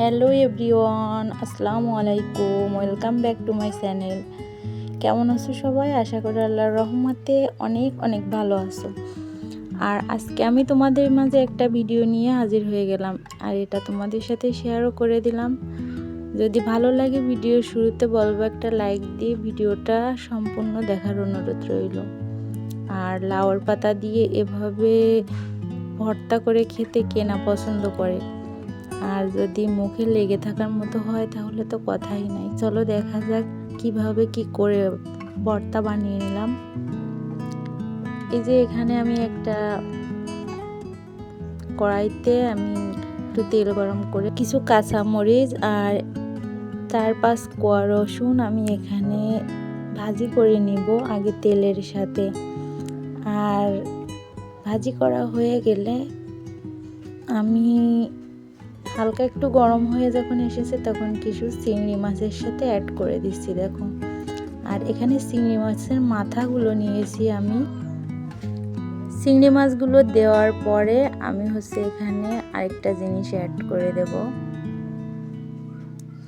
Hello everyone, আসসালামু আলাইকুম। Welcome back to my channel. কেমন আছো সবাই? আশা করি আল্লাহর রহমতে অনেক অনেক ভালো আছো। আর আজকে আমি তোমাদের মাঝে একটা ভিডিও নিয়ে হাজির হয়ে গেলাম, আর এটা তোমাদের সাথে শেয়ারও করে দিলাম। যদি ভালো লাগে ভিডিওর শুরুতে বলবো একটা লাইক দিয়ে ভিডিওটা সম্পূর্ণ দেখার অনুরোধ রইল। আর লাউয়ের পাতা দিয়ে এভাবে ভর্তা করে খেতে কে না পছন্দ করে, আর যদি মুখে লেগে থাকার মতো হয় তাহলে তো কথাই নাই। চলো দেখা যাক কিভাবে কি করে ভর্তা বানিয়ে নিলাম। এই যে এখানে আমি একটা কড়াইতে আমি একটু তেল গরম করে কিছু কাঁচামরিচ আর 4-5 কোয়া রসুন আমি এখানে ভাজি করে নিব আগে তেলের সাথে। আর ভাজি করা হয়ে গেলে আমি হালকা একটু গরম হয়ে যখন এসেছে তখন কিছু চিংড়ি মাছের সাথে অ্যাড করে দিচ্ছি। দেখো, আর এখানে চিংড়ি মাছের মাথাগুলো নিয়েছি আমি। চিংড়ি মাছগুলো দেওয়ার পরে আমি এখানে আরেকটা জিনিস অ্যাড করে দেব,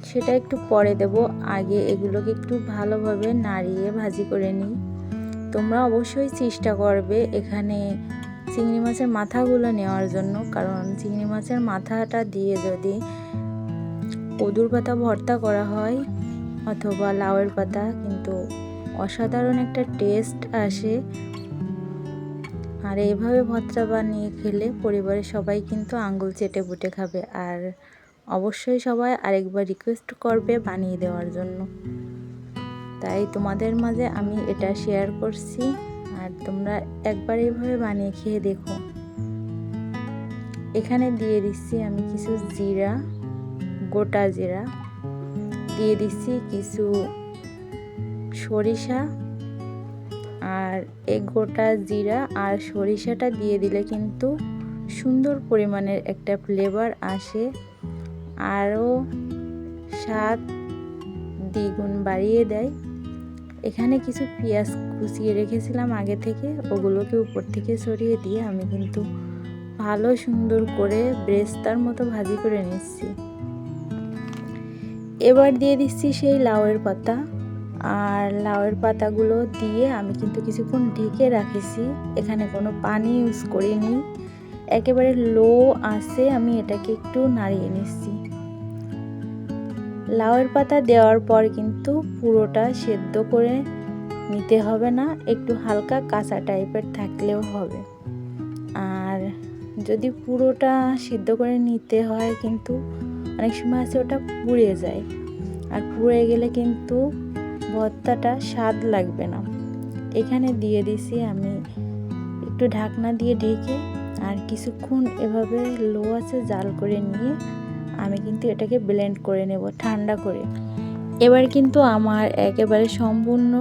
সেটা একটু পরে দেব। আগে এগুলোকে একটু ভালোভাবে নাড়িয়ে ভাজি করে নিই। তোমরা অবশ্যই চেষ্টা করবে এখানে চিংড়ি মাছের মাথাগুলো নেওয়ার জন্য, কারণ চিংড়ি মাছের মাথাটা দিয়ে যদি কদুর পাতা ভর্তা করা হয় অথবা লাউয়ের পাতা, কিন্তু অসাধারণ একটা টেস্ট আসে। আর এইভাবে ভর্তা বানিয়ে খেলে পরিবারের সবাই কিন্তু আঙ্গুল চেটে পুটে খাবে। আর অবশ্যই সবাই আরেকবার রিকোয়েস্ট করবে বানিয়ে দেওয়ার জন্য। তাই তোমাদের মাঝে আমি এটা শেয়ার করছি, আর তোমরা একবার এইভাবে বানিয়ে খেয়ে দেখো। এখানে দিয়ে দিচ্ছি আমি কিছু জিরা, গোটা জিরা দিয়ে দিচ্ছি, কিছু সরিষা। আর এই গোটা জিরা আর সরিষাটা দিয়ে দিলে কিন্তু সুন্দর পরিমাণের একটা ফ্লেভার আসে, আরও স্বাদ দ্বিগুণ বাড়িয়ে দেয়। এখানে কিছু পেঁয়াজ কুচিয়ে রেখেছিলাম আগে থেকে, ওগুলোকে উপর থেকে ছড়িয়ে দিয়ে আমি কিন্তু ভালো সুন্দর করে ব্রেস্তার মতো ভাজি করে নিচ্ছি। এবার দিয়ে দিচ্ছি সেই লাউয়ের পাতা, আর লাউয়ের পাতাগুলো দিয়ে আমি কিন্তু কিছুক্ষণ ঢেকে রাখেছি। এখানে কোনো পানি ইউজ করিনি, একেবারে লো আঁচে আমি এটাকে একটু নাড়িয়ে নিচ্ছি। লাউয়ের পাতা দেওয়ার পর কিন্তু পুরোটা সেদ্ধ করে নিতে হবে না, একটু হালকা কাঁচা টাইপের থাকলেও হবে। আর যদি পুরোটা সিদ্ধ করে নিতে হয় কিন্তু অনেক সময় আছে ওটা পুড়ে যায়, আর পুড়ে গেলে কিন্তু ভর্তাটা স্বাদ লাগবে না। এখানে দিয়ে দিছি আমি একটু ঢাকনা দিয়ে ঢেকে, আর কিছুক্ষণ এভাবে লো আছে জাল করে নিয়ে আমি কিন্তু এটাকে ব্লেন্ড করে নেব ঠান্ডা করে। এবার কিন্তু আমার একেবারে সম্পূর্ণ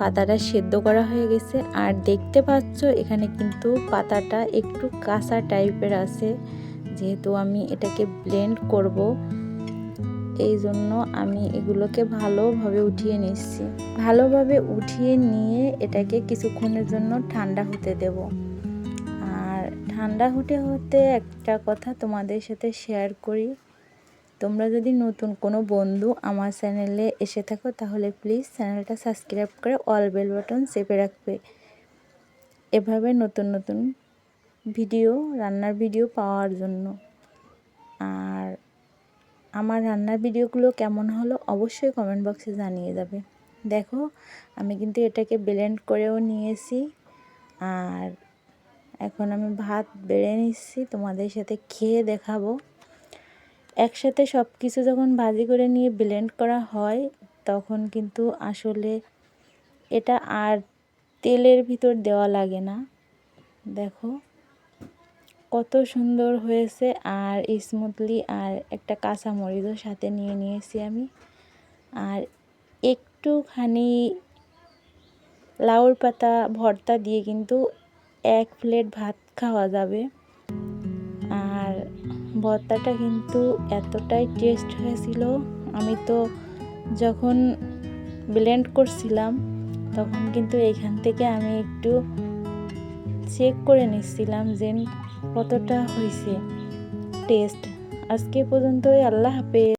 পাতাটা সেদ্ধ করা হয়ে গেছে। আর দেখতে পাচ্ছ এখানে কিন্তু পাতাটা একটু কাঁচা টাইপের আছে, যেহেতু আমি এটাকে ব্লেন্ড করব এই জন্য আমি এগুলোকে ভালোভাবে উঠিয়ে নিচ্ছি। ভালোভাবে উঠিয়ে নিয়ে এটাকে কিছুক্ষণের জন্য ঠান্ডা হতে দেব। আর ঠান্ডা হতে হতে একটা কথা তোমাদের সাথে শেয়ার করি, তোমরা যদি নতুন কোনো বন্ধু আমার চ্যানেলে এসে থাকো তাহলে প্লিজ চ্যানেলটা সাবস্ক্রাইব করে অল বেল বাটন চেপে রাখবে, এভাবে নতুন নতুন ভিডিও, রান্নার ভিডিও পাওয়ার জন্য। আর আমার রান্নার ভিডিওগুলো কেমন হলো অবশ্যই কমেন্ট বক্সে জানিয়ে যাবে। দেখো আমি কিন্তু এটাকে ব্লেন্ড করেও নিয়েছি, আর এখন আমি ভাত বেড়ে নিচ্ছি, তোমাদের সাথে খেয়ে দেখাবো। একসাথে সব কিছু যখন ভাজি করে নিয়ে ব্লেন্ড করা হয় তখন কিন্তু আসলে এটা আর তেলের ভিতর দেওয়া লাগে না। দেখো কত সুন্দর হয়েছে, আর স্মুথলি। আর একটা কাঁচামরিচও সাথে নিয়ে নিয়েছি আমি। আর একটুখানি লাউর পাতা ভর্তা দিয়ে কিন্তু 1 প্লেট ভাত খাওয়া যাবে। আর ভর্তাটা কিন্তু এতটাই টেস্ট হয়েছিল, আমি তো যখন ব্লেন্ড করছিলাম তখন কিন্তু এইখান থেকে আমি একটু চেক করে নিচ্ছিলাম যে কতটা হয়েছে টেস্ট। আজকে পর্যন্তই। আল্লাহ হাফেজ।